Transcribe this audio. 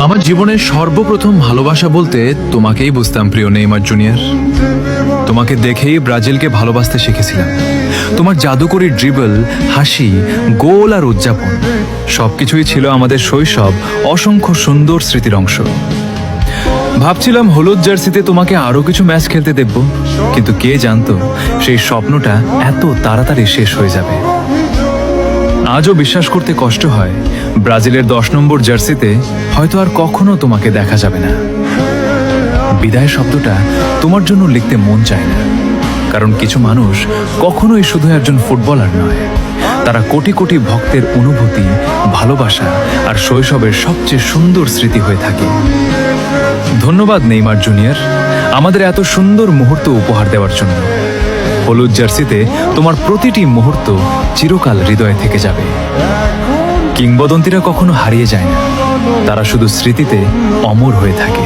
আমার জীবনের সর্বপ্রথম ভালোবাসা বলতে তোমাকেই বুঝতাম, প্রিয় নেইমার জুনিয়র। তোমাকে দেখেই ব্রাজিলকে ভালোবাসতে শিখেছিলাম। তোমার জাদুকরী ড্রিবল, হাসি, গোল আর উদযাপন সবকিছুই ছিল আমাদের শৈশব অসংখ্য সুন্দর স্মৃতির অংশ। ভাবছিলাম হলুদ জার্সিতে তোমাকে আরো কিছু ম্যাচ খেলতে দেখব, কিন্তু কে জানতো সেই স্বপ্নটা এত তাড়াতাড়ি শেষ হয়ে যাবে। আজও বিশ্বাস করতে কষ্ট হয় ব্রাজিলের 10 নম্বর জার্সিতে হয়তো আর কখনো তোমাকে দেখা যাবে না। বিদায় শব্দটা তোমার জন্য লিখতে মন চায় না, কারণ কিছু মানুষ কখনোই শুধু একজন ফুটবলার নয়, তারা কোটি কোটি ভক্তের অনুভূতি, ভালোবাসা আর শৈশবের সবচেয়ে সুন্দর স্মৃতি হয়ে থাকে। ধন্যবাদ নেইমার জুনিয়র, আমাদের এত সুন্দর মুহূর্ত উপহার দেওয়ার জন্য। হলুদ জার্সিতে তোমার প্রতিটি মুহূর্ত চিরকাল হৃদয়ে থেকে যাবে। কিংবদন্তিরা কখনো হারিয়ে যায় না, তারা শুধু স্মৃতিতে অমর হয়ে থাকে।